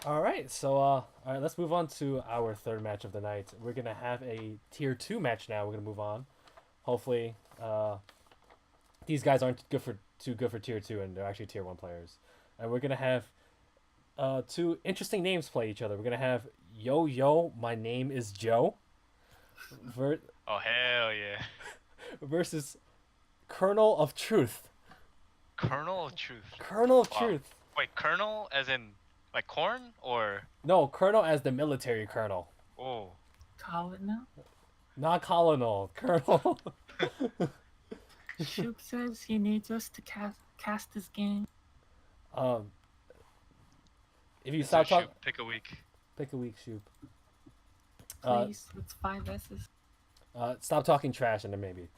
All right, so all right, let's move on to our third match of the night. We're gonna have a tier two match now. We're gonna move on. Hopefully, these guys aren't too good for tier two, and they're actually tier one players. And we're gonna have two interesting names play each other. We're gonna have Yo Yo, my name is Joe, ver- Oh hell yeah. versus Colonel of Truth. Kernel of Truth. Colonel of Wow. Truth. Wait, kernel as in like corn or No, Colonel as the military colonel, oh. Call it now. not Colonel. Colonel. Shoop says he needs us to cast this game. um, if you Mr. stop talking, Shoot, pick a week. pick a weak shoot. Please, with 5 S's. Stop talking trash and then maybe.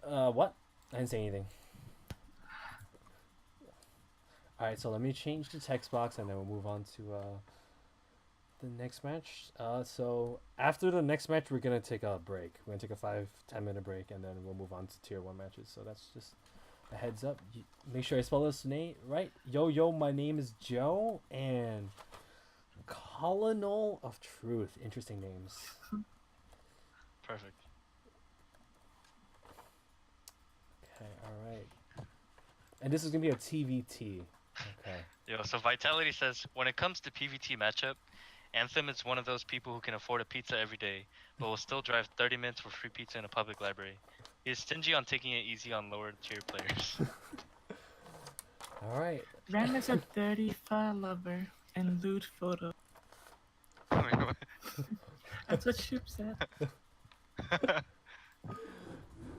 What? I didn't say anything. Alright, so let me change the text box and then we'll move on to the next match. So after the next match, we're going to take a break. We're going to take a 5-10 minute break and then we'll move on to tier 1 matches. So that's just a heads up. Make sure I spell this name right. Yo, yo, my name is Joe and Colonel of Truth. Interesting names. Perfect. Okay, alright. And this is going to be a TVT. Okay. Yo, so Vitality says when it comes to PvT matchup, Anthem is one of those people who can afford a pizza every day, but will still drive 30 minutes for free pizza in a public library. He is stingy on taking it easy on lower tier players. Alright. Ram is a dirty fur lover and lewd photo. That's what Shoop said.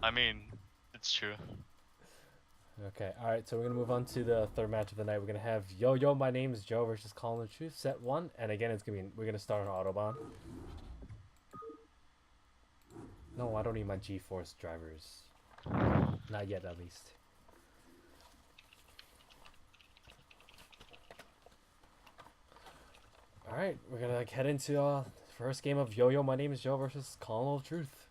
I mean, it's true. Okay, alright, so we're gonna move on to the third match of the night. We're gonna have Yo Yo, my name is Joe versus Colin the Truth, set one, and again it's gonna be we're gonna start on Autobahn. No, I don't need my G-Force drivers. Not yet at least. Alright, we're gonna head into the first game of Yo Yo, my name is Joe versus Colin of Truth.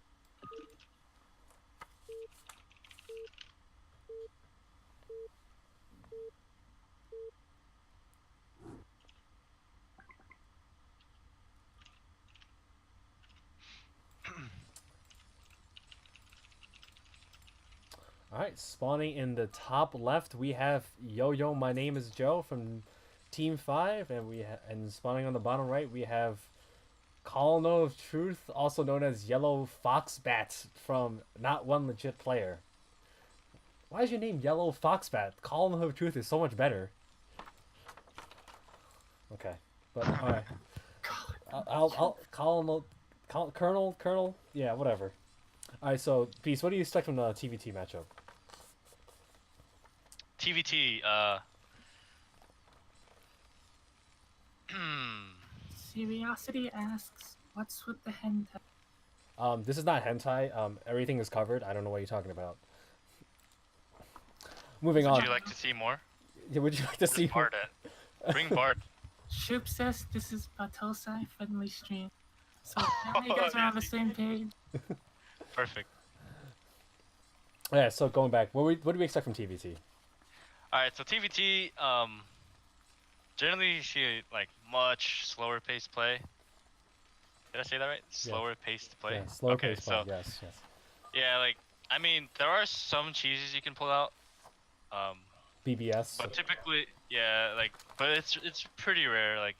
Alright, spawning in the top left, we have Yo Yo, my name is Joe from Team 5, and spawning on the bottom right, we have ColonelOfTruth, also known as Yellow Foxbat from Not1LegitPlayer. Why is your name Yellow Foxbat? ColonelOfTruth is so much better. Okay, but alright. I'll Colonel, yeah, whatever. Alright, so Beast, what do you expect from the TVT matchup? TVT, Curiosity asks, what's with the hentai? This is not hentai. Everything is covered. I don't know what you're talking about. Moving would on. you like to see more? Yeah, would you like to see? Where's Bard at? Bring Bard. Shoop says this is Batosai friendly stream. So apparently you guys are on the same page. Perfect. Yeah. So going back, what do we expect from TVT? Alright, so TVT, generally you see like much slower paced play. Did I say that right? Slower paced play? Yeah, slower okay, pace so play. Yes, yes. yeah, like I mean there are some cheeses you can pull out. BBS. But typically yeah, like but it's pretty rare, like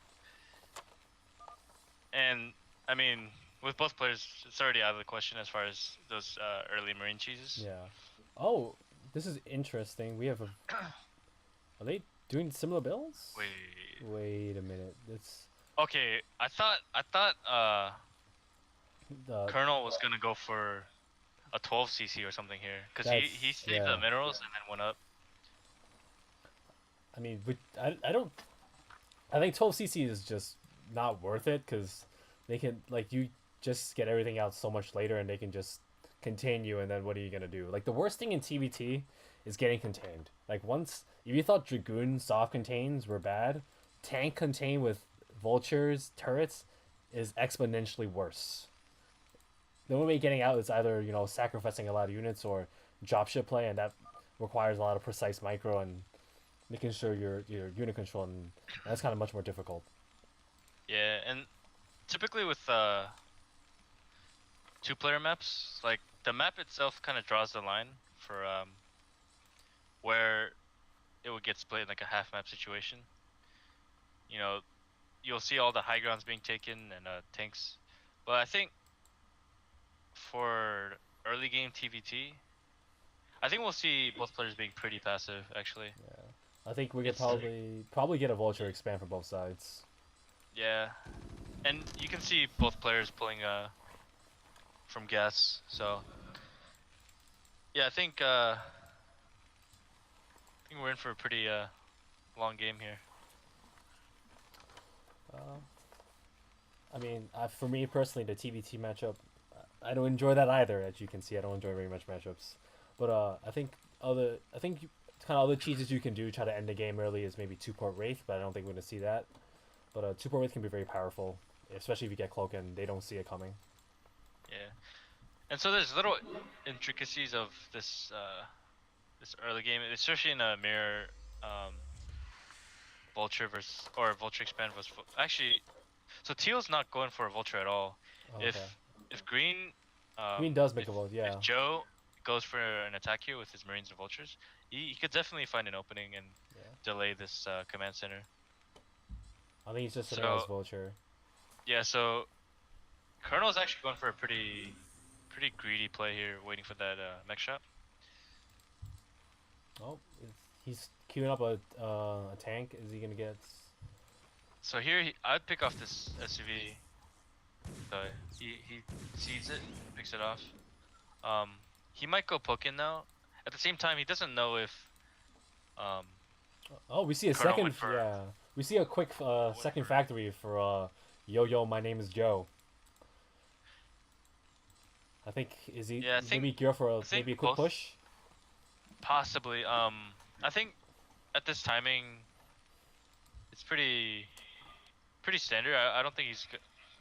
and I mean with both players it's already out of the question as far as those early marine cheeses. Yeah. Oh, this is interesting. We have a. Are they doing similar builds? Wait a minute. It's Okay, I thought the. Colonel was gonna go for a 12cc or something here, cause he saved the minerals and then went up. I mean, I don't. I think 12cc is just not worth it because they can like you just get everything out so much later and they can just contain you and then what are you gonna do? Like the worst thing in TBT is getting contained. Like once if you thought Dragoon soft contains were bad, tank contain with vultures turrets is exponentially worse. The only way getting out is either sacrificing a lot of units or dropship play, and that requires a lot of precise micro and making sure your unit control, and that's kind of much more difficult. Yeah, and typically with 2-player maps, like the map itself kind of draws the line for where it would get split in like a half map situation. You know, you'll see all the high grounds being taken and tanks, but I think for early game TVT, I think we'll see both players being pretty passive actually. Yeah. I think we could It's probably get a vulture expand from both sides. yeah, and you can see both players pulling from gas. So yeah, I think we're in for a pretty long game here. Uh, I mean, for me personally, the TVT matchup, I don't enjoy that either. As you can see, I don't enjoy very much matchups. But I think kind of other cheeses you can do try to end the game early is maybe 2-port Wraith, but I don't think we're gonna see that. But 2-port Wraith can be very powerful, especially if you get cloak and they don't see it coming. Yeah, and so there's little intricacies of this early game, especially in a mirror vulture versus or vulture expand versus actually. So teal's not going for a vulture at all. Oh, If okay. if green Green does make a vote, yeah. if Joe goes for an attack here with his marines and vultures, he could definitely find an opening and Yeah. delay this command center. I think he's just sitting on his vulture. Yeah, so Colonel's actually going for a pretty greedy play here, waiting for that mech shot. Oh, he's queuing up a tank. Is he gonna get? So here I'd pick off this SUV. He sees it, picks it off. He might go poke in now. At the same time, he doesn't know if Oh, we see a Colonel second. went for- Yeah, we see a quick second factory for Yo Yo. My name is Joe. I think is he Yeah, I think- maybe gear for think maybe a quick both- push. possibly. I think at this timing, it's pretty standard. I don't think he's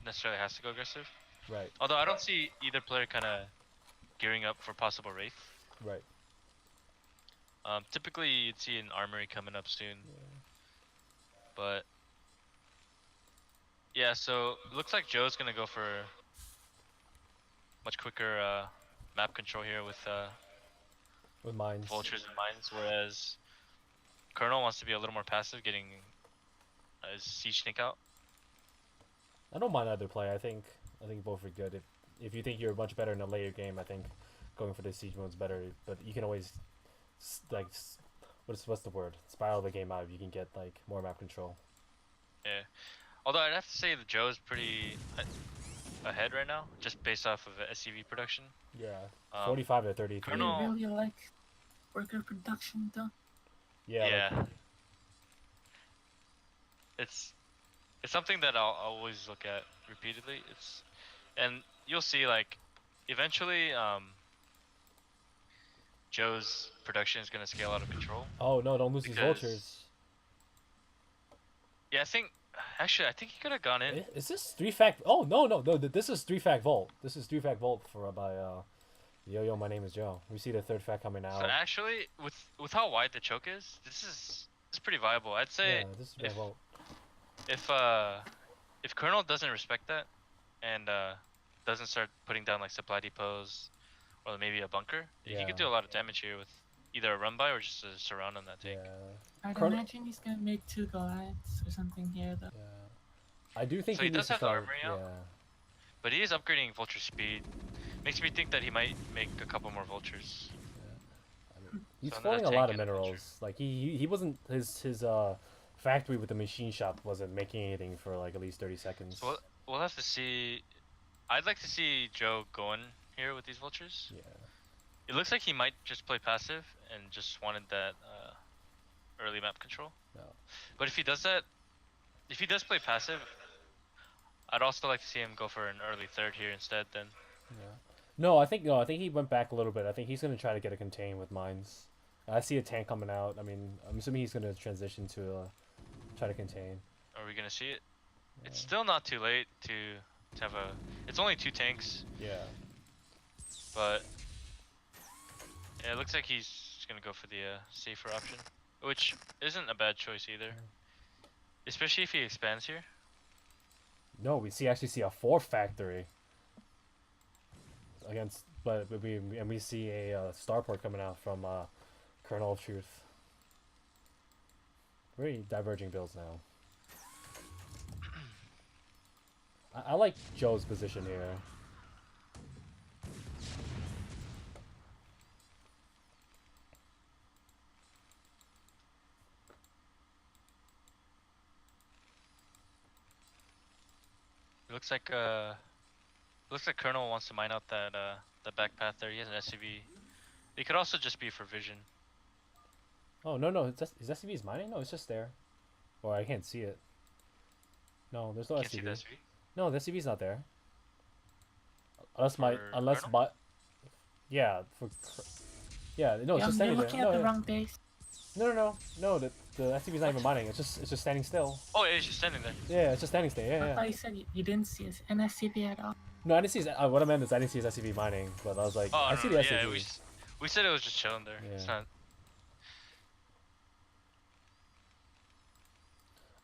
necessarily has to go aggressive. Right, Although I don't see either player kind of gearing up for possible wraith. right. Typically you'd see an armory coming up soon, but yeah. So looks like Joe's gonna go for much quicker map control here With mines. vultures and mines, whereas Colonel wants to be a little more passive, getting his siege snake out. I don't mind either play. I think both are good. If you think you're much better in a later game, I think going for the siege mode's better. But you can always what's the word? Spiral the game out if you can get like more map control. Yeah. Although I'd have to say that Joe's pretty ahead right now, just based off of SCV production. Yeah, Um, 45 to 33. I Colonel- really like worker production though. Yeah. Like, It's something that I'll always look at repeatedly. And you'll see like eventually Joe's production is gonna scale out of control. oh no! Don't lose these Because- vultures. Yeah, I think he could have gone in. Is this 3-fact? Oh no! This is 3-fact vault. This is 3-fact vault for by Yo Yo. My name is Joe. We see the 3rd fact coming out. So actually, with how wide the choke is, this is pretty viable. I'd say Yeah, this is 3-fact vault. if Colonel doesn't respect that and doesn't start putting down like supply depots or maybe a bunker, he Yeah. could do a lot of damage here with either a run by or just a surround on that tank. Yeah. I'd Colonel- imagine he's gonna make 2 Goliaths or something here though. Yeah. I do think So he needs does to have the start. armory out? Yeah. But he is upgrading vulture speed. Makes me think that he might make a couple more vultures. He's So throwing a another lot tank of and a vulture. minerals. Like he wasn't his factory with the machine shop wasn't making anything for like at least 30 seconds. So we'll have to see. I'd like to see Joe going here with these vultures. Yeah. It looks like he might just play passive and just wanted that early map control. No. But if he does that, if he does play passive, I'd also like to see him go for an early 3rd here instead. Then Yeah. No, I think he went back a little bit. I think he's gonna try to get a contain with mines. I see a tank coming out. I mean, I'm assuming he's gonna transition to try to contain. are we gonna see it? Yeah. It's still not too late to have a. It's only 2 tanks, Yeah. but yeah, it looks like he's gonna go for the safer option, which isn't a bad choice either. Especially if he expands here. No, we actually see a 4 factory against, but we see a starport coming out from Colonel of Truth. Very diverging builds now. I like Joe's position here. Looks like Colonel wants to mine out that the back path there. He has an SCV. It could also just be for vision. Oh no, is SCV's mining? No, it's just there. Or I can't see it. No, there's no Can't see the SCV. SCV. No, the SCV's not there. For Colonel? Yeah, yeah, no, it's Young, just you're standing there. looking at the wrong base. No, the SCV's not even mining. It's just standing still. Oh, yeah, he's just standing there. Yeah, it's just standing still. I Yeah. thought you said you didn't see an SCP at all. No, I didn't see his, what I meant is I didn't see his SCV mining, but I was like, Oh, I no, see no, the yeah, SCV. we said it was just chilling there. It's Yeah. not.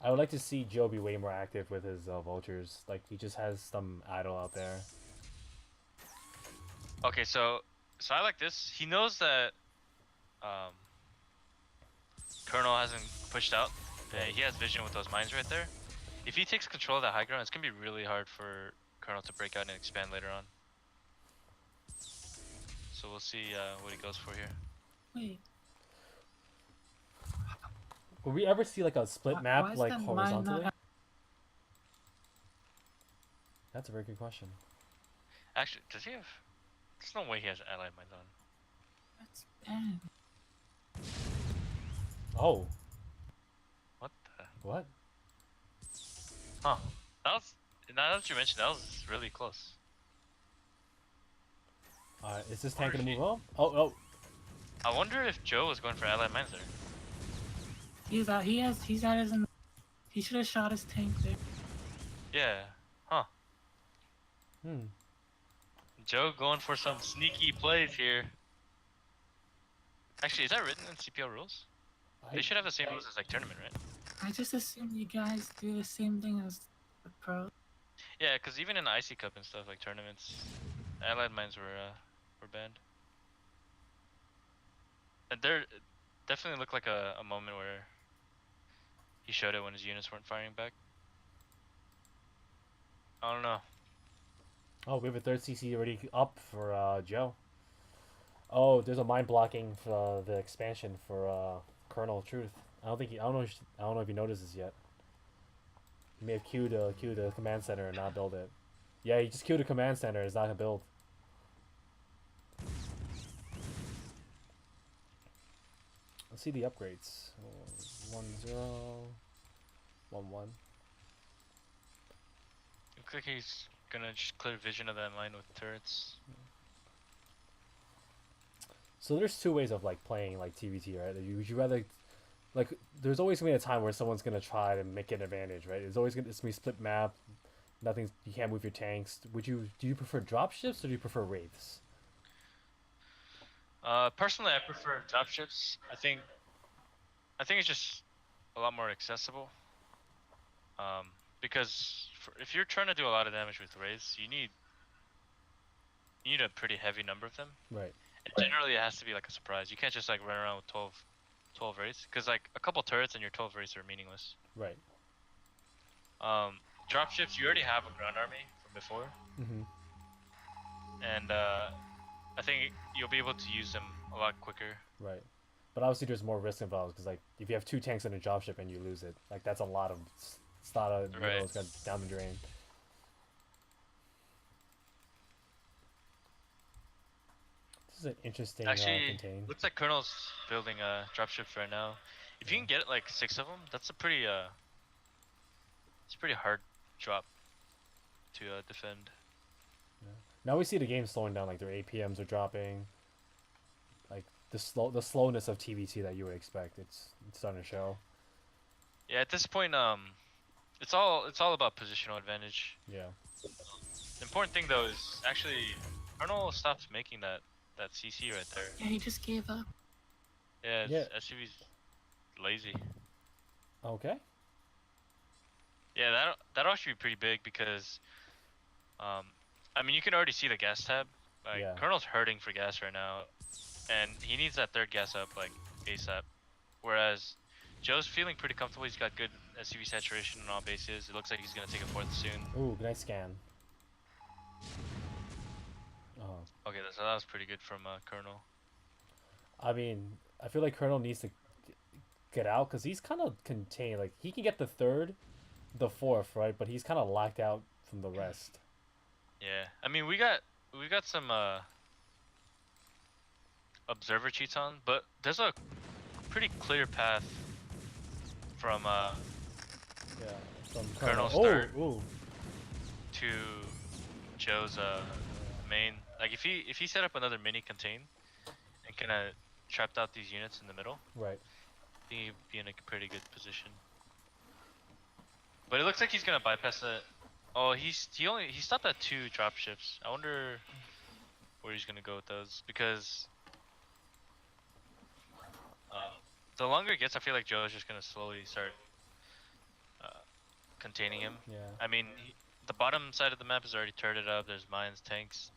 I would like to see Joe be way more active with his vultures. Like he just has some idle out there. Okay, so I like this. He knows that Colonel hasn't pushed out. He has vision with those mines right there. If he takes control of that high ground, it's gonna be really hard for Colonel to break out and expand later on. So we'll see what he goes for here. Wait, Will we ever see like a split why map is like that mine horizontally? not? That's a very good question. Actually, does he have? There's no way he has allied mines on. That's bad. Oh, What the? what? Huh? That was. Now that you mentioned, that was really close. Is this tank Where gonna is move up? Oh. I wonder if Joe was going for allied mines there. He's out. He's at his. He should have shot his tank there. Yeah. Huh? Hmm. Joe going for some sneaky plays here. Actually, is that written in CPL rules? They should have the same rules as like tournament, right? I just assume you guys do the same thing as the pros. Yeah, because even in IC Cup and stuff like tournaments, allied mines were banned. And there definitely looked like a moment where he showed it when his units weren't firing back. I don't know. Oh, we have a third CC already up for Joe. Oh, there's a mine blocking for the expansion for Colonel of Truth. I don't know if he noticed this yet. He may have queued the command center and not build it. Yeah, he just queued a command center. It's not gonna build. Let's see the upgrades. 1-0, 1-1. Looks like he's gonna just clear vision of that line with turrets. So there's two ways of like playing like TVT, right? Would you rather like there's always gonna be a time where someone's gonna try to make an advantage, right? It's always gonna be split map. You can't move your tanks. Do you prefer dropships or do you prefer wraiths? Personally, I prefer dropships. I think it's just a lot more accessible. Because if you're trying to do a lot of damage with wraiths, you need a pretty heavy number of them. Right. And generally, it has to be like a surprise. You can't just like run around with 12 wraiths, because like a couple turrets and your 12 wraiths are meaningless. Right. Dropships, you already have a ground army from before. Mm-hmm. And I think you'll be able to use them a lot quicker. Right. But obviously there's more risk involved because like if you have two tanks in a dropship and you lose it, like that's a lot of slaughter minerals got down the drain. This is an interesting Actually, contain. looks like Colonel's building dropships right now. If you can get like 6 of them, that's a pretty it's a pretty hard drop to defend. Yeah. Now we see the game slowing down, like their APMs are dropping. Like the slowness of TVT that you would expect. It's starting to show. Yeah, at this point, it's all about positional advantage. Yeah. The important thing though is actually Colonel stopped making that CC right there. Yeah, he just gave up. Yeah, Yeah. SCV's lazy. Okay. Yeah, that'll actually be pretty big because, I mean, you can already see the gas tab. Like Yeah. Colonel's hurting for gas right now, and he needs that third gas up like ASAP. Whereas Joe's feeling pretty comfortable. He's got good SCV saturation on all bases. It looks like he's gonna take a fourth soon. Ooh, nice scan. Oh. Okay, so that was pretty good from Colonel. I mean, I feel like Colonel needs to get out because he's kind of contained. Like he can get the third, the fourth, right? But he's kind of locked out from the rest. Yeah, I mean we got some observer cheats on, but there's a pretty clear path from Yeah. From Colonel's Oh, third ooh. to Joe's main. Like if he set up another mini contain and kind of trapped out these units in the middle, Right. I think he'd be in a pretty good position. But it looks like he's gonna bypass it. Oh, he stopped at 2 dropships. I wonder where he's gonna go with those because the longer it gets, I feel like Joe's just gonna slowly start containing him. Yeah. I mean, the bottom side of the map is already turreted up. There's mines, tanks.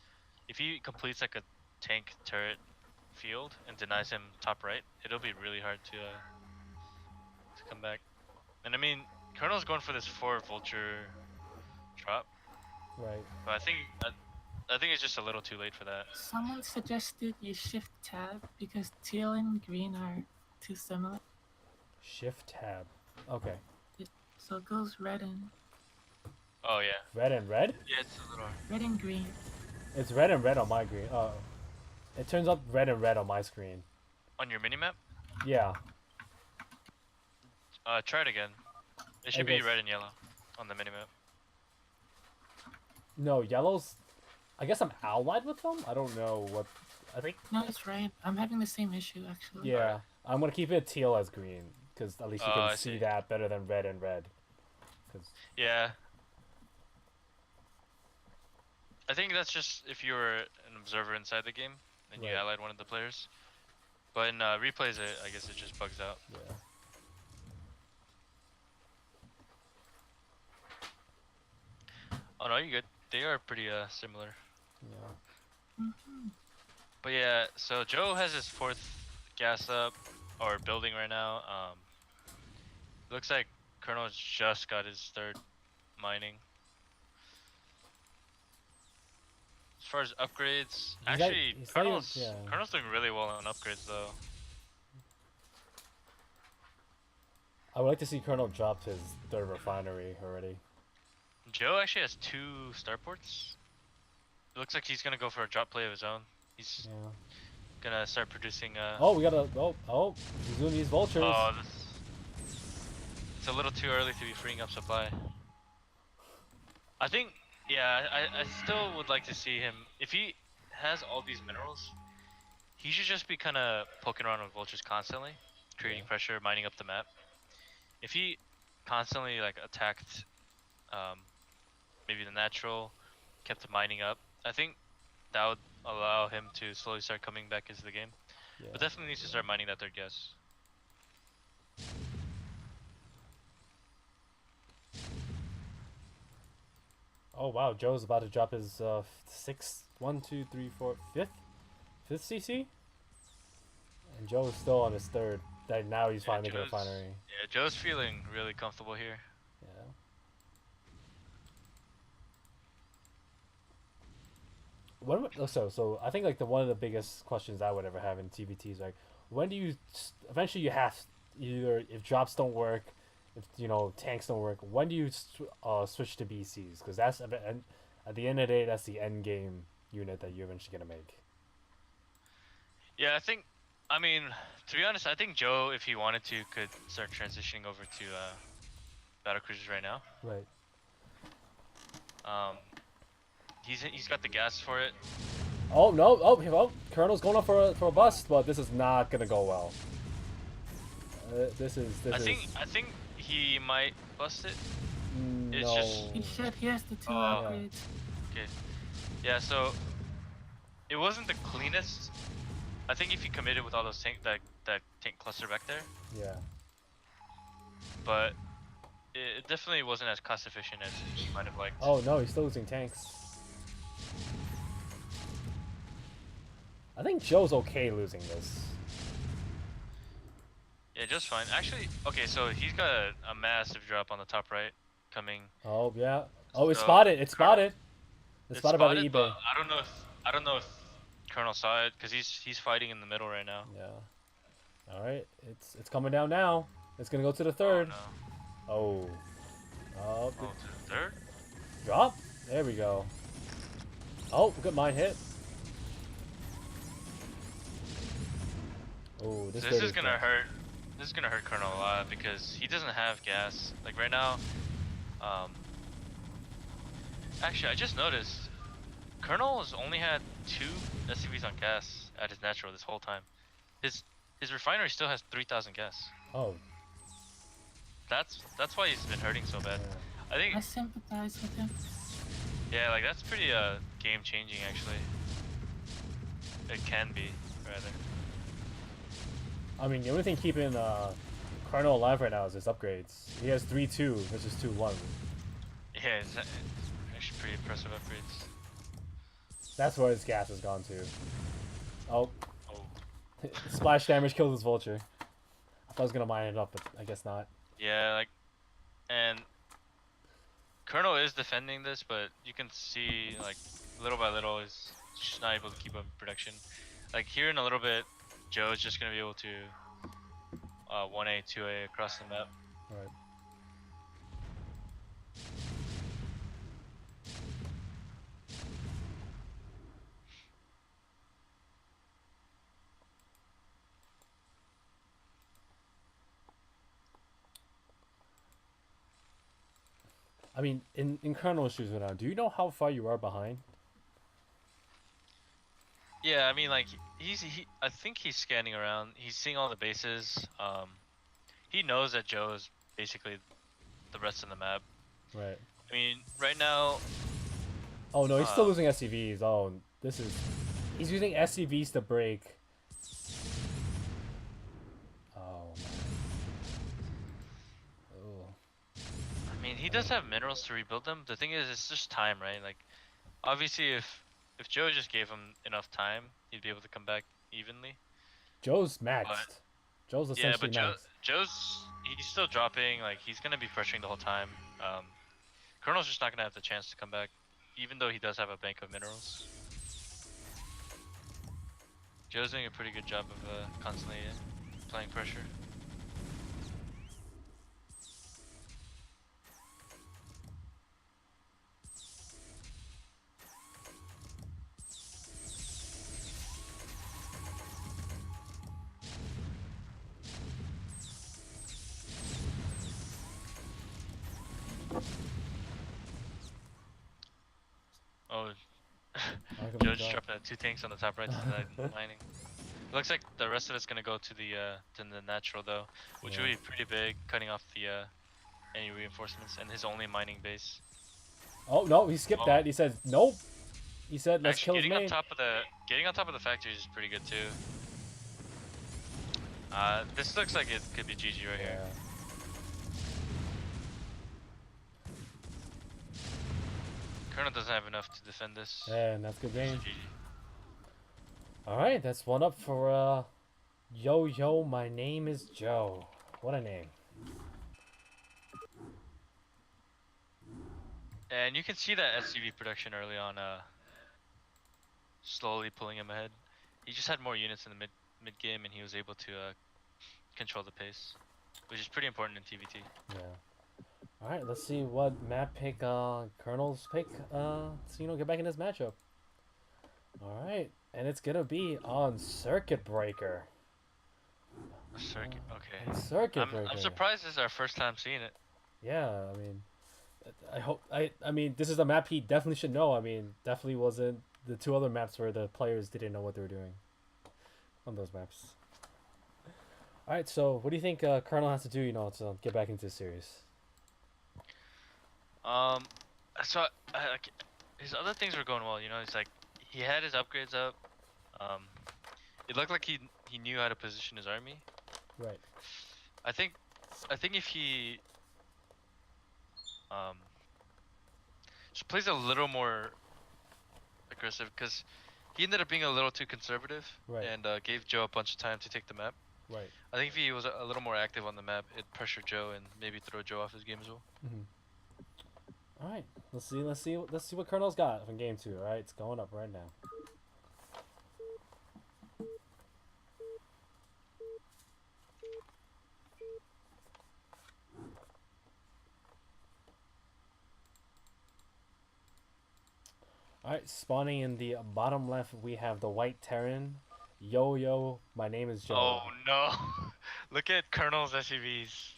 If he completes like a tank turret field and denies him top right, it'll be really hard to come back. And I mean, Colonel's going for this 4 vulture drop, Right. but I think it's just a little too late for that. Someone suggested you shift tab because teal and green are too similar. Shift tab. Okay. So it goes red and Oh yeah. Red and red? Yeah, it's a little. red and green. It's red and red on my green. It turns up red and red on my screen. On your minimap? Yeah. Try it again. It should be red and yellow on the minimap. No, yellows. I guess I'm allied with them. I don't know what. I think. No, it's right. I'm having the same issue actually. Yeah. I'm gonna keep it teal as green because at least you I can see see. that better than red and red. 'Cause- Yeah. I think that's just if you were an observer inside the game and you Right. allied one of the players. But in replays, I guess it just bugs out. Yeah. Oh no, you're good. They are pretty similar. Yeah. But yeah, so Joe has his 4th gas up or building right now. Looks like Colonel's just got his 3rd mining. As far as upgrades, actually, he's not even- Colonel's yeah. Colonel's doing really well on upgrades though. I would like to see Colonel drop his third refinery already. Joe actually has 2 starports. It looks like he's gonna go for a drop play of his own. He's Yeah. gonna start producing. Oh, we gotta. Oh, he's doing these vultures. Oh, it's a little too early to be freeing up supply. I think, yeah, I still would like to see him. If he has all these minerals, he should just be kind of poking around with vultures constantly, creating Yeah. pressure, mining up the map. If he constantly like attacked, maybe the natural, kept mining up, I think that would allow him to slowly start coming back into the game. Yeah. But definitely needs to start mining that 3rd gas. Oh wow, Joe's about to drop his 6th, 1, 2, 3, 4, 5th, 5th CC, and Joe's still on his 3rd. That now he's finally making a refinery. Yeah, Joe's feeling really comfortable here. Yeah. So I think like one of the biggest questions I would ever have in TVT is like, when do you eventually you have either if drops don't work, if tanks don't work, when do you switch to BCs? Because that's at the end of the day, that's the end game unit that you're eventually gonna make. Yeah, I mean, to be honest, I think Joe, if he wanted to, could start transitioning over to battle cruisers right now. Right. He's got the gas for it. Oh no! Oh, Colonel's going up for a bust, but this is not gonna go well. This is. I think he might bust it. No. It's just. He should. He has the 2 Oh. upgrades. Okay. Yeah, so it wasn't the cleanest. I think if he committed with all those that tank cluster back there, Yeah. but it definitely wasn't as cost efficient as you might have liked. Oh no, he's still losing tanks. I think Joe's okay losing this. Yeah, just fine. Actually, okay, so he's got a massive drop on the top right coming. Oh yeah. Oh, it's So, spotted. It's Colonel, spotted. It's it's spotted by the spotted, eBay. but I don't know if Colonel saw it because he's fighting in the middle right now. Yeah. All right. It's coming down now. It's gonna go to the Oh third. no. Oh. Oh. Oh, to the third? Drop. There we go. Oh, good mine hit. Oh, So this is gonna hurt. This is gonna hurt Colonel a lot because he doesn't have gas. Like right now, actually I just noticed Colonel has only had 2 SCVs on gas at his natural this whole time. His refinery still has 3,000 gas. Oh. That's why he's been hurting so bad. Yeah. I think I sympathize with him. yeah, like that's pretty game changing actually. It can be rather. I mean, the only thing keeping Colonel alive right now is his upgrades. He has 3-2 versus 2-1. Yeah, it's actually pretty impressive upgrades. That's where his gas has gone to. Oh. Oh. Splash damage killed his vulture. I thought I was gonna mine it up, but I guess not. Yeah, like, and Colonel is defending this, but you can see like little by little is just not able to keep up production. Like here in a little bit, Joe's just gonna be able to 1A, 2A across the map. Right. I mean, in Colonel's shoes right now, do you know how far you are behind? Yeah, I mean like I think he's scanning around. He's seeing all the bases. He knows that Joe is basically the rest of the map. Right. I mean, right now. Oh no, he's still losing SCVs. Oh, this is... He's using SCVs to break. Oh, man. Oh. I mean, he does have minerals to rebuild them. The thing is, it's just time, right? Like, obviously, if Joe just gave him enough time, he'd be able to come back evenly. Joe's maxed. But, Joe's essentially maxed. He's still dropping. Like, he's gonna be pressuring the whole time. Colonel's just not gonna have the chance to come back, even though he does have a bank of minerals. Joe's doing a pretty good job of constantly applying pressure. Oh, Joe just dropped 2 tanks on the top right side mining. Looks like the rest of it's gonna go to the natural though, which will be pretty big, cutting off the any reinforcements and his only mining base. Oh no, he skipped that. He said nope. He said let's kill his getting main. Getting on top of the factories is pretty good too. This looks like it could be GG right here. Colonel doesn't have enough to defend this. Yeah, and that's good game. Alright, that's one up for Yo, my name is Joe. What a name. And you can see that SCV production early on slowly pulling him ahead. He just had more units in the mid game and he was able to control the pace, which is pretty important in TVT. Yeah. Alright, let's see what map pick Colonel's pick so get back in this matchup. Alright, and it's gonna be on Circuit Breaker. Circuit, okay. Circuit Breaker. I'm surprised this is our first time seeing it. Yeah, I mean, I mean, this is a map he definitely should know. I mean, definitely wasn't the 2 other maps where the players didn't know what they were doing on those maps. Alright, so what do you think Colonel has to do, to get back into the series? So his other things were going well, it's like he had his upgrades up. It looked like he knew how to position his army. Right. I think if he um, just plays a little more aggressive because he ended up being a little too conservative Right. and gave Joe a bunch of time to take the map. Right. I think if he was a little more active on the map, it'd pressure Joe and maybe throw Joe off his game as well. All right. Let's see what Colonel's got from game 2. All right, it's going up right now. All right, spawning in the bottom left, we have the white Terran. Yo, my name is Joe. Oh no! Look at Colonel's SUVs.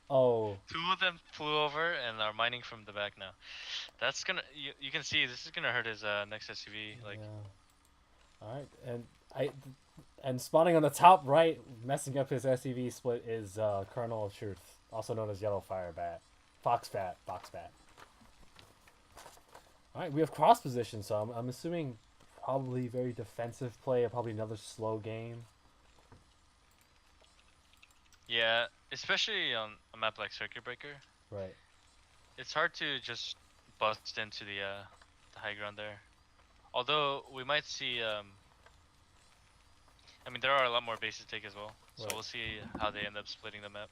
Oh, 2 of them flew over and are mining from the back now. That's gonna you can see this is gonna hurt his next SUV. Like yeah. All right, and spawning on the top right, messing up his SUV split is Colonel of Truth, also known as Yellow Fire Bat, Fox Bat. All right, we have cross position, so I'm assuming probably very defensive play, probably another slow game. yeah, especially on a map like Circuit Breaker, Right. it's hard to just bust into the high ground there. Although we might see I mean there are a lot more bases to take as well, so Right. we'll see how they end up splitting the map.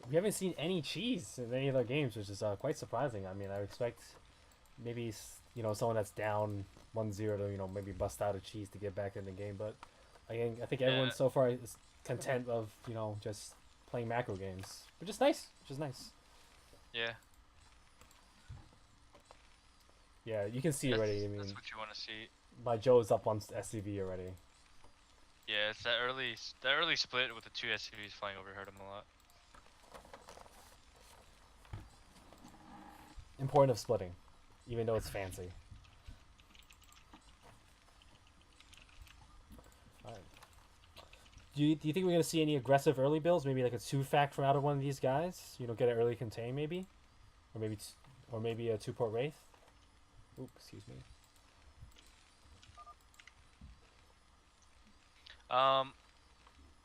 We haven't seen any cheese in any of their games, which is quite surprising. I mean, I expect maybe someone that's down 1-0 to maybe bust out a cheese to get back in the game. But again, I think everyone Yeah. so far is content of just playing macro games, which is nice. Yeah, Yeah, you can see already. I that's mean, what you want to see. my Joe's up on SCV already. Yeah, it's that early split with the 2 SUVs flying over hurt him a lot. Important of splitting, even though it's fancy. All right. Do you think we're gonna see any aggressive early builds? Maybe like a 2-factor out of one of these guys. Get an early contain maybe, or maybe a 2-port wraith. Oop, excuse me.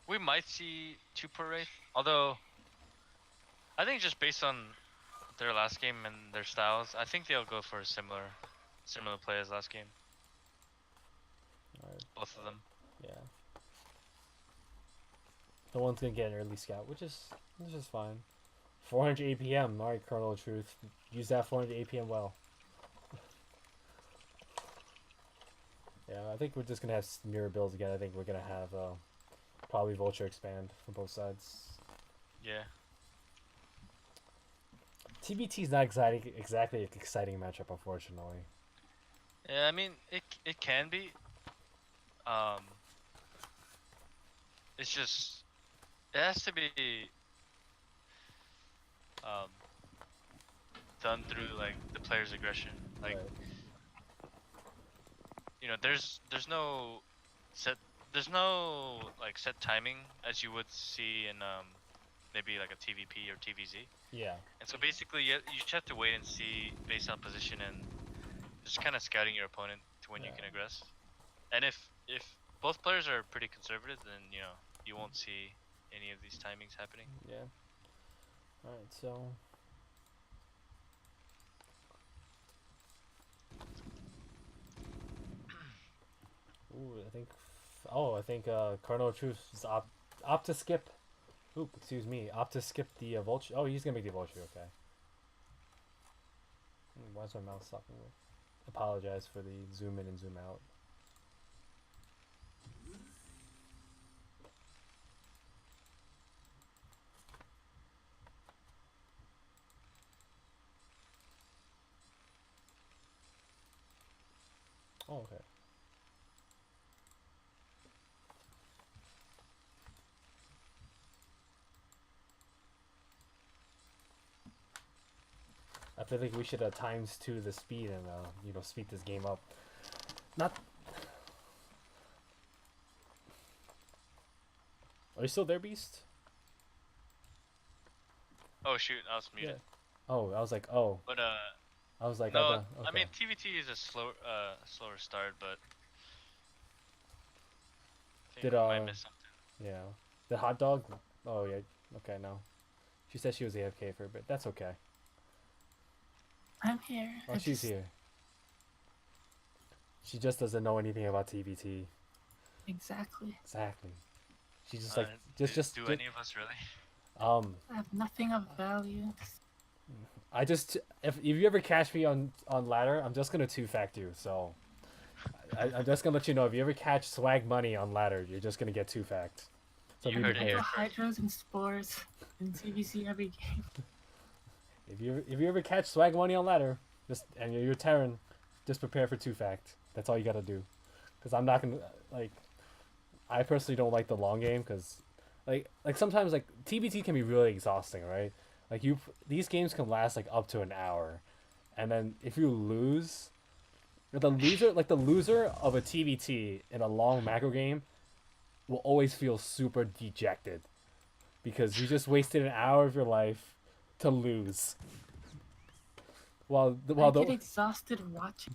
We might see 2-port Wraith, although I think just based on their last game and their styles, I think they'll go for a similar play as last game. All right. Both of them. Yeah. No one's gonna get an early scout, which is fine. 400 APM. All right, Colonel of Truth. Use that 400 APM well. Yeah, I think we're just gonna have mirror builds again. I think we're gonna have probably Vulture expand from both sides. Yeah. TBT is not exactly an exciting matchup, unfortunately. Yeah, I mean it can be. It's just it has to be done through like the player's aggression. Like Right. there's no like set timing as you would see in maybe like a TVP or TVZ. Yeah. And so basically you just have to wait and see based on position and just kind of scouting your opponent to when you Yeah. can aggress. And if both players are pretty conservative, then you won't see any of these timings happening. Yeah. All right. So. Ooh, I think Colonel of Truth is opt to skip. Oop, excuse me. Opt to skip the Vulture. Oh, he's gonna make the Vulture. Okay. Why is my mouse stopping? Apologize for the zoom in and zoom out. Oh, okay. I feel like we should ×2 the speed and speed this game up. Not. Are you still there, Beast? Oh shoot, I was muted. Yeah. Oh, I was like, oh. But I was like, no, okay. I mean TVT is a slower start, but think Did we might miss something. yeah, the hot dog. Oh yeah. Okay, no. She said she was AFK for a bit. That's okay. I'm here. Oh, she's here. She just doesn't know anything about TBT. Exactly. Exactly. She's just like Do any of us really? I have nothing of value. I just if you ever catch me on ladder, I'm just gonna 2-fact you. So I'm just gonna let you know, if you ever catch swag money on ladder, you're just gonna get 2-fact. So You be heard it here prepared. first. Hydros and spores in TVC every game. If you ever catch swag money on ladder, just and you're Terran, just prepare for 2-fact. That's all you gotta do. Cause I'm not gonna like. I personally don't like the long game because, like sometimes like TBT can be really exhausting, right? Like these games can last like up to an hour, and then if you lose, the loser of a TBT in a long macro game will always feel super dejected because you just wasted an hour of your life to lose. I get exhausted watching.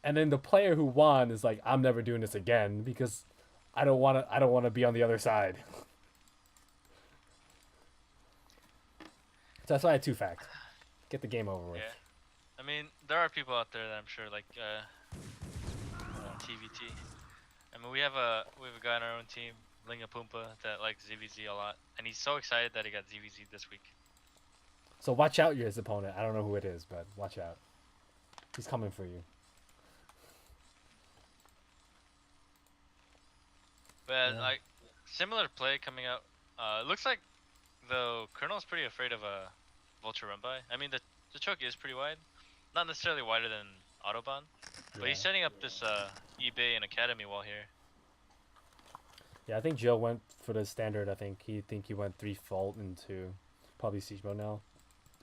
And then the player who won is like, I'm never doing this again because I don't want to be on the other side. So that's why I 2-fact. Get the game over with. Yeah. I mean, there are people out there that I'm sure like TVT. I mean, we have a guy on our own team, Linga Pumpa, that likes ZVZ a lot, and he's so excited that he got ZVZ this week. So watch out, his opponent. I don't know who it is, but watch out. He's coming for you. But Yeah. like similar play coming out. It looks like though Colonel's pretty afraid of a vulture run by. I mean the choke is pretty wide, not necessarily wider than Autobahn, but he's setting up this eBay and Academy wall here. Yeah, I think Joe went for the standard. I think he went 3 fault into probably siege mode now.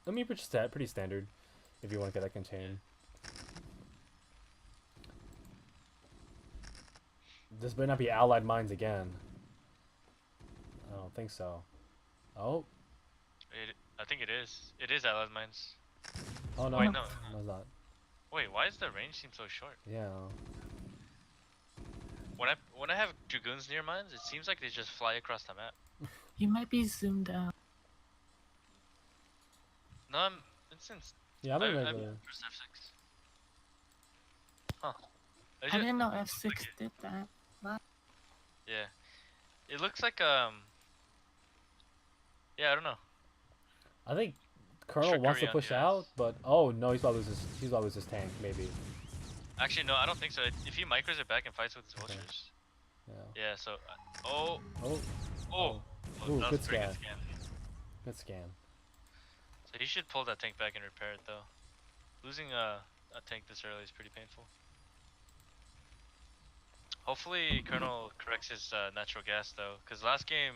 I mean, pretty standard if you want to get that contained. This might not be allied mines again. I don't think so. Oh. I think it is. It is allied mines. Oh no. Wait, no. No, it's not. Wait, why does the range seem so short? Yeah. When I have dragoons near mines, it seems like they just fly across the map. You might be zoomed out. No, it's Yeah, I'm in I'm regular. pressed F6. Huh. I didn't know F6 did that. Yeah. It looks like yeah, I don't know. I think Colonel wants to Trickery on push the out, eyes. but oh no, he's about to lose his tank maybe. Actually, no, I don't think so. If he micros it back and fights with his vultures. Yeah. Yeah, so oh. Ooh, That was good a pretty scan. good scan. Good scan. So he should pull that tank back and repair it though. Losing a tank this early is pretty painful. Hopefully Colonel corrects his natural gas though, because last game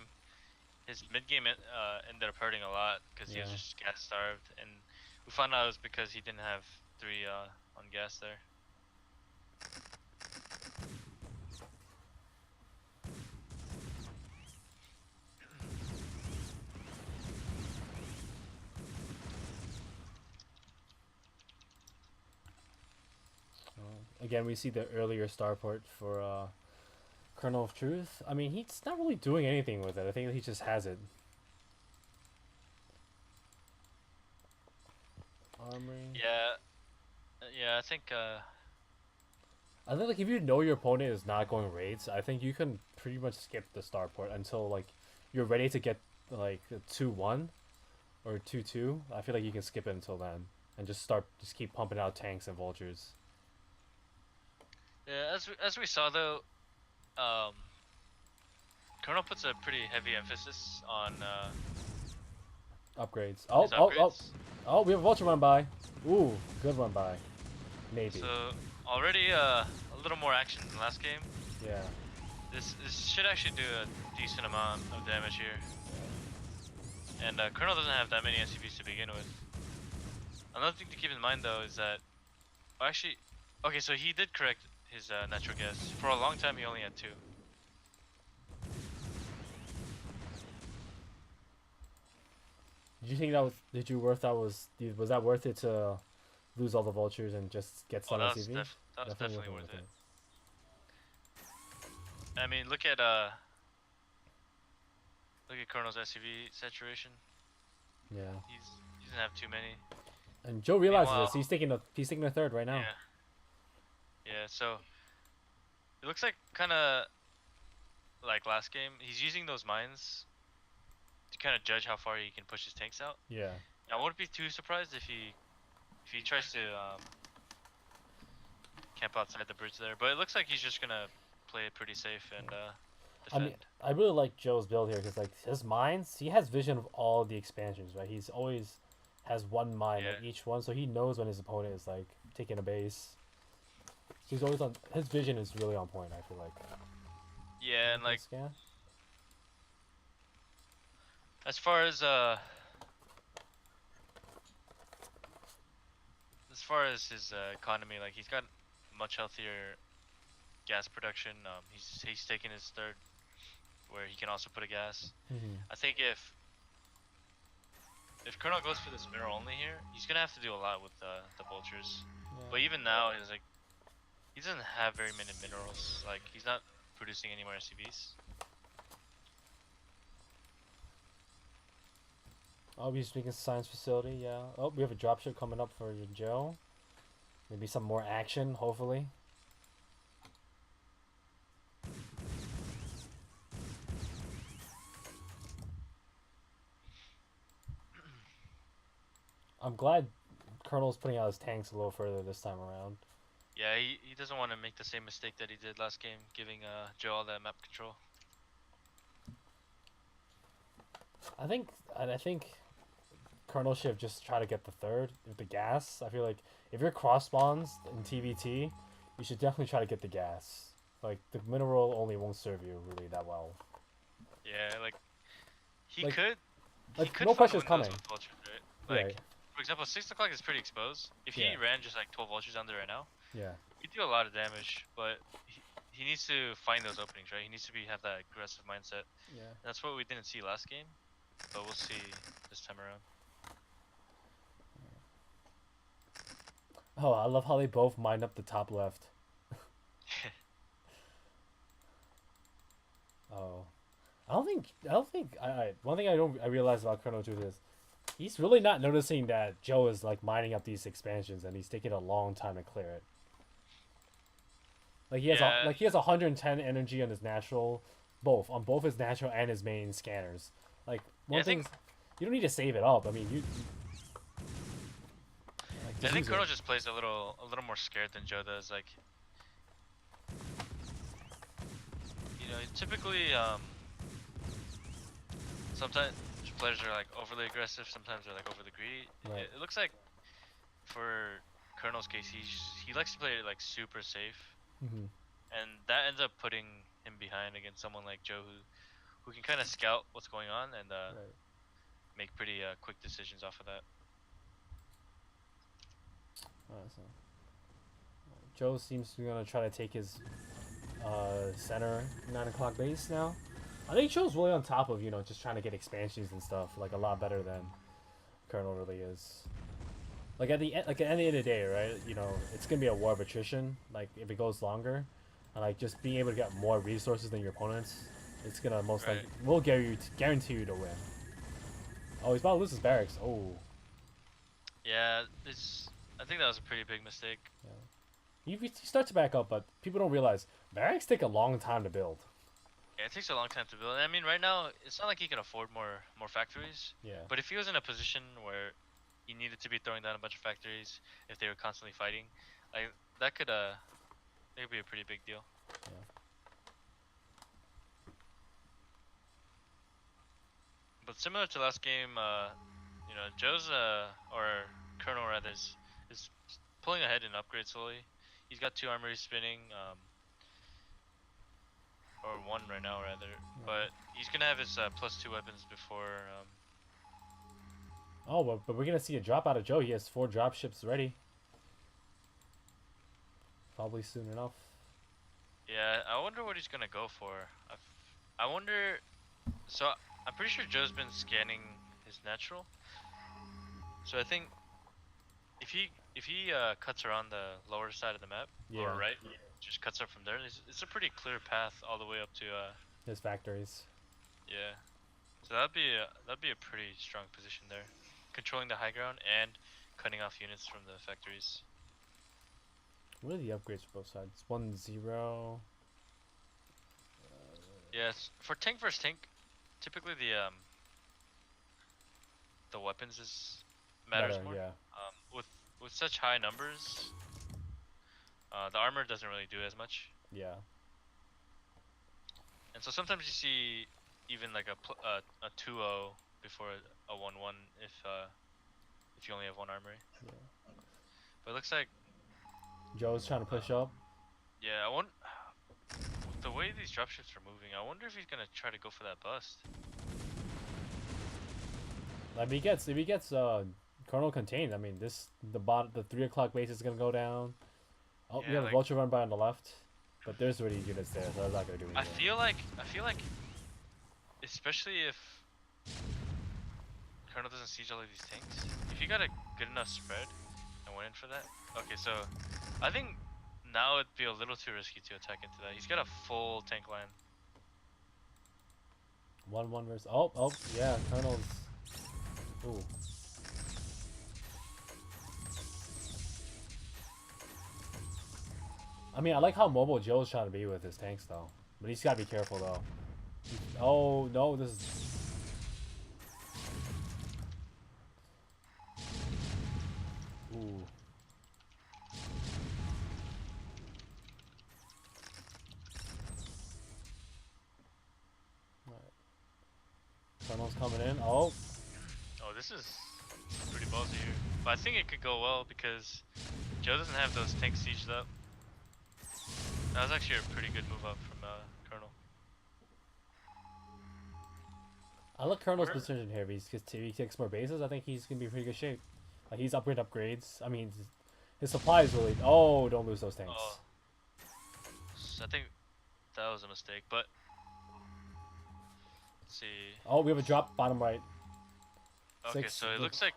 his mid game ended up hurting a lot because he was just gas starved, and we found out it was because he didn't have 3 on gas there. Again, we see the earlier starport for ColonelOfTruth. I mean, he's not really doing anything with it. I think he just has it. Armory. Yeah, I think I think like if you know your opponent is not going raids, I think you can pretty much skip the starport until like you're ready to get like a 2-1 or 2-2. I feel like you can skip it until then and just keep pumping out tanks and vultures. yeah, as we saw though, Colonel puts a pretty heavy emphasis on Upgrades. his upgrades. Oh, we have a vulture run by. Ooh, good run by. Maybe. So already a little more action than last game. Yeah. This should actually do a decent amount of damage here. And Colonel doesn't have that many SCVs to begin with. Another thing to keep in mind though is that, actually, okay, so he did correct his natural gas. For a long time he only had 2. Did you think was that worth it to lose all the vultures and just get some that was SCVs? definitely worth it. I mean, look at Colonel's SUV saturation. Yeah. He doesn't have too many. And Joe realizes Meanwhile, this. He's taking a third right now. Yeah. So it looks like kind of like last game. He's using those mines to kind of judge how far he can push his tanks out. Yeah. I wouldn't be too surprised if he tries to camp outside the bridge there. But it looks like he's just gonna play it pretty safe and I defend. mean, I really like Joe's build here because like his mines, he has vision of all the expansions, right? He's always has one mine at each one, so he knows when his opponent is like taking a base. So he's always on. His vision is really on point. I feel like. Yeah, and like Scan? as far as his economy, like he's got much healthier gas production. He's taking his third, where he can also put a gas. I think if Colonel goes for this mineral only here, he's gonna have to do a lot with the vultures. Yeah. But even now, he's like he doesn't have very many minerals. Like he's not producing any more SCVs. Oh, he's making a science facility. Yeah. Oh, we have a dropship coming up for Joe. Maybe some more action, hopefully. I'm glad Colonel's putting out his tanks a little further this time around. Yeah, he doesn't want to make the same mistake that he did last game, giving Joe all that map control. I think Colonel should have just try to get the third with the gas. I feel like if you're cross spawns in TVT, you should definitely try to get the gas. Like the mineral only won't serve you really that well. Yeah, like he Like- could. Like, He could no find pressure's windows coming. with vultures, right? Like Right. for example, 6 o'clock is pretty exposed. If he Yeah. ran just like 12 vultures under right now, Yeah. he'd do a lot of damage. But he needs to find those openings, right? He needs to have that aggressive mindset. Yeah. And that's what we didn't see last game, but we'll see this time around. Oh, I love how they both mine up the top left. Oh, I don't think. One thing I realized about ColonelOfTruth is he's really not noticing that Joe is like mining up these expansions and he's taking a long time to clear it. Like he has Yeah. he has 110 energy on his natural, on both his natural and his main scanners. Like Yeah, I think- you don't need to save it up. I mean like, I just think use it. Colonel just plays a little more scared than Joe does. Like, you know, typically sometimes players are like overly aggressive. Sometimes they're like overly greedy. Right. It looks like for Colonel's case, he likes to play it like super safe, Mhm. and that ends up putting him behind against someone like Joe who can kind of scout what's going on and Right. make pretty quick decisions off of that. Alright, so Joe seems to be gonna try to take his center 9 o'clock base now. I think Joe's really on top of just trying to get expansions and stuff like a lot better than Colonel really is. Like at the end of the day, right? It's gonna be a war of attrition. Like if it goes longer, and like just being able to get more resources than your opponents, it's gonna most Right. likely will guarantee you to win. Oh, he's about to lose his barracks. Oh. Yeah, I think that was a pretty big mistake. He starts to back up, but people don't realize barracks take a long time to build. Yeah, it takes a long time to build. I mean, right now it's not like he can afford more factories. Yeah. But if he was in a position where he needed to be throwing down a bunch of factories, if they were constantly fighting, like that could be a pretty big deal. Yeah. But similar to last game, Joe's or Colonel rather is pulling ahead in upgrades slowly. He's got 2 armories spinning, or 1 right now rather. But he's gonna have his +2 weapons before. Oh, but we're gonna see a drop out of Joe. He has 4 drop ships ready. Probably soon enough. Yeah, I wonder what he's gonna go for. I wonder. So I'm pretty sure Joe's been scanning his natural. So I think if he cuts around the lower side of the map, Yeah. lower right, just cuts up from there. It's a pretty clear path all the way up to His factories. yeah. So that'd be a pretty strong position there, controlling the high ground and cutting off units from the factories. What are the upgrades for both sides? 1-0. Yes, for tank versus tank, typically the weapons is matters Better, more. yeah. With such high numbers, the armor doesn't really do as much. Yeah. And so sometimes you see even like a 2-0 before a 1-1 if you only have one armory. Yeah. But it looks like Joe's trying to push up. yeah, I want the way these dropships are moving. I wonder if he's gonna try to go for that bust. If he gets Colonel contained, I mean the 3 o'clock base is gonna go down. Oh, Yeah, we have like, a vulture run by on the left. But there's already units there, so that's not gonna do anything. I feel like especially if Colonel doesn't siege all of these tanks, if you got a good enough spread and went in for that. Okay, so I think now it'd be a little too risky to attack into that. He's got a full tank line. 1-1 versus oh yeah, Colonel's ooh. I mean, I like how mobile Joe's trying to be with his tanks though. But he's gotta be careful though. Oh no, this is ooh. Colonel's coming in. Oh. Oh, this is pretty ballsy here. But I think it could go well because Joe doesn't have those tanks sieged up. That was actually a pretty good move up from Colonel. I like Colonel's position here. If he takes more bases, I think he's gonna be in pretty good shape. Like he's upgrades. I mean, his supply is really. Oh, don't lose those tanks. Oh. So I think that was a mistake, but let's see. Oh, we have a drop bottom right. Okay, so it looks like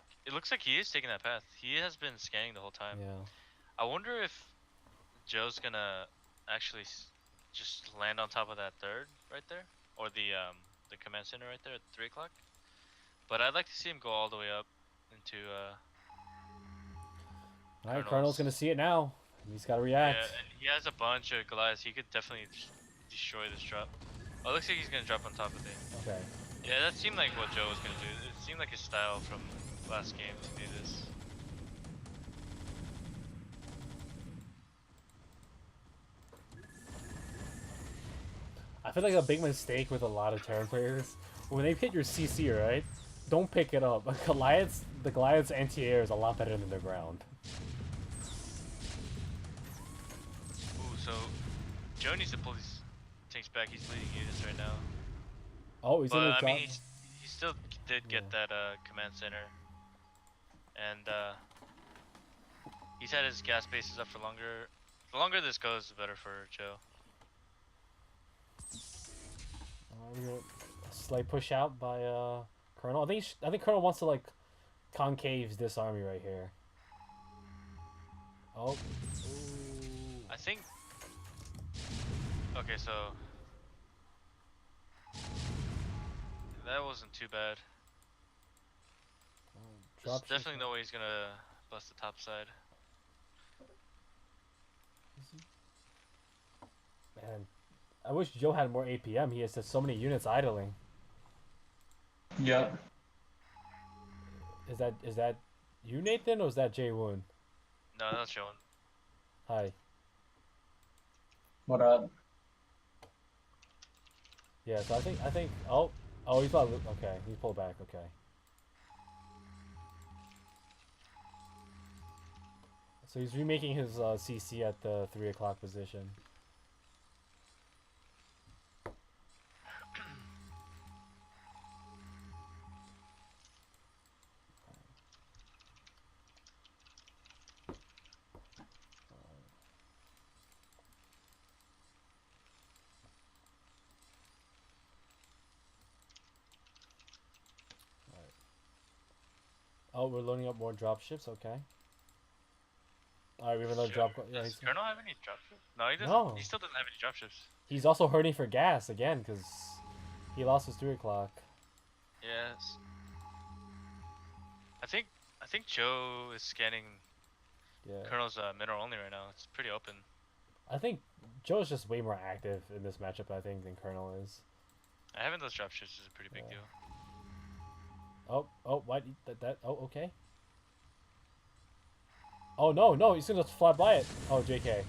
he is taking that path. He has been scanning the whole time. Yeah. I wonder if Joe's gonna actually just land on top of that third right there, or the command center right there at 3 o'clock. But I'd like to see him go all the way up into Alright, Colonel's gonna see it now. He's gotta react. yeah, and he has a bunch of Goliaths. He could definitely destroy this drop. Oh, it looks like he's gonna drop on top of it. Okay. Yeah, that seemed like what Joe was gonna do. It seemed like his style from last game to do this. I feel like a big mistake with a lot of Terran players, when they hit your CC, right? Don't pick it up. The Goliath's anti-air is a lot better than their ground. Ooh, so Joe needs to pull these tanks back. He's leading units right now. Oh, he's gonna But I drop. mean, he still did get that command center, and he's had his gas bases up for longer. The longer this goes, the better for Joe. A slight push out by Colonel. I think Colonel wants to like concave this army right here. Oh. Ooh. I think. Okay, so that wasn't too bad. There's definitely no way he's gonna bust the top side. Man, I wish Joe had more APM. He has so many units idling. Yep. Is that you, Nathan, or is that Jay Woon? No, that's showing. Hi. What up? Yeah, so I think oh he thought okay, he pulled back, okay. So he's remaking his CC at the 3 o'clock position. Oh, we're loading up more dropships, okay. Alright, we have another drop. Yeah, Does Colonel have any dropships? No, he doesn't. No. He still doesn't have any dropships. he's also hurting for gas again because he lost his 3 o'clock. Yes. I think Joe is scanning Yeah. Colonel's mineral only right now. It's pretty open. I think Joe's just way more active in this matchup, I think, than Colonel is. Having those dropships is a pretty big Yeah. deal. Oh, what? Oh, okay. Oh, no, he's gonna fly by it. Oh, JK.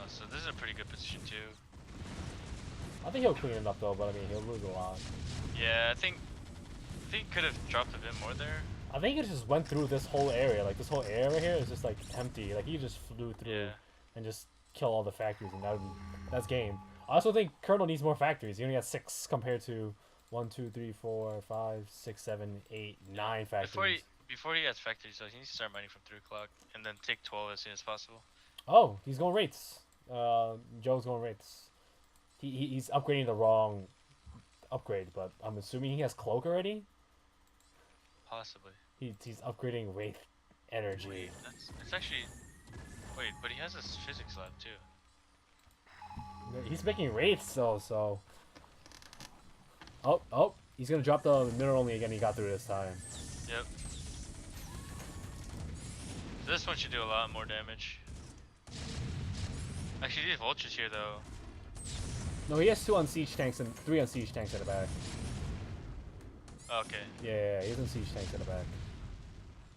So this is a pretty good position too. I think he'll clean it up though, but I mean, he'll lose a lot. Yeah, I think he could have dropped a bit more there. I think he just went through this whole area. Like, this whole area right here is just, like, empty. Like, he just flew through Yeah. and just kill all the factories, and that's game. I also think Colonel needs more factories. He only got 6 compared to 1, 2, 3, 4, 5, 6, 7, 8, 9 factories. Before he gets factories, so he needs to start mining from 3 o'clock and then take 12 as soon as possible. Oh, he's going rates. Joe's going rates. He's upgrading the wrong upgrade, but I'm assuming he has cloak already. Possibly. He's upgrading wraith energy. Wait, it's actually. Wait, but he has a physics lab too. He's making wraiths though, so. Oh, he's gonna drop the mineral only again. He got through this time. Yep. This one should do a lot more damage. Actually, these vultures here though. No, he has 2 on siege tanks and 3 on siege tanks in the back. Okay. Yeah, he has on siege tanks in the back.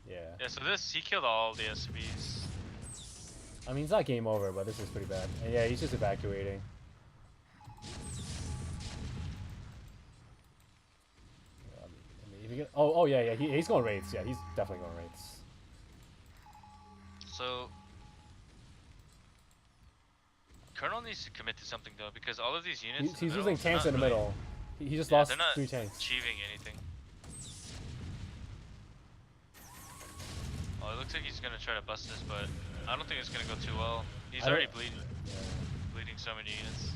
Yeah. Yeah, so he killed all the SCVs. I mean, it's not game over, but this is pretty bad. And yeah, he's just evacuating. Yeah, I mean, if you get, oh yeah, he's going raids. Yeah, he's definitely going raids. So Colonel needs to commit to something though, because all of these units. He's using tanks in the middle. He just lost 3 tanks. Achieving anything. Oh, it looks like he's gonna try to bust this, but I don't think it's gonna go too well. He's already bleeding so many units.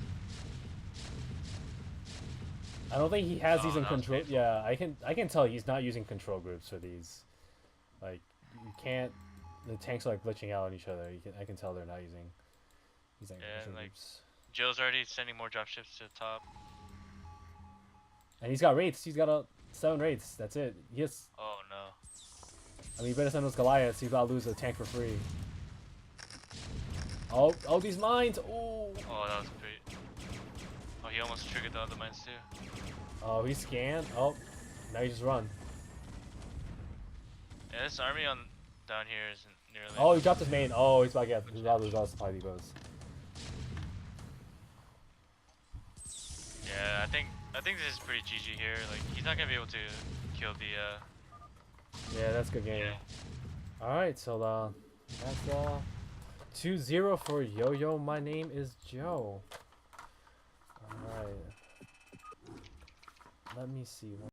I don't think he has these in that was control. painful. Yeah, I can tell he's not using control groups for these. Like, you can't. The tanks are like glitching out on each other. I can tell they're not using. Yeah, control like groups. Joe's already sending more dropships to the top. And he's got rates. He's got 7 rates. That's it. Yes. Oh no. I mean, you better send those Goliaths. He's about to lose a tank for free. Oh, these mines. Oh, that was pretty. Oh, he almost triggered the other mines too. Oh, he scanned. Oh, now you just run. Yeah, this army on down here isn't nearly. Oh, he dropped his main. Oh, he's about to lose all the supply depots. Yeah, I think this is pretty GG here. Like, he's not gonna be able to kill the. Yeah, that's a good game. Yeah. Alright, so that's 2-0 for Yo-Yo. My name is Joe. Alright. Let me see.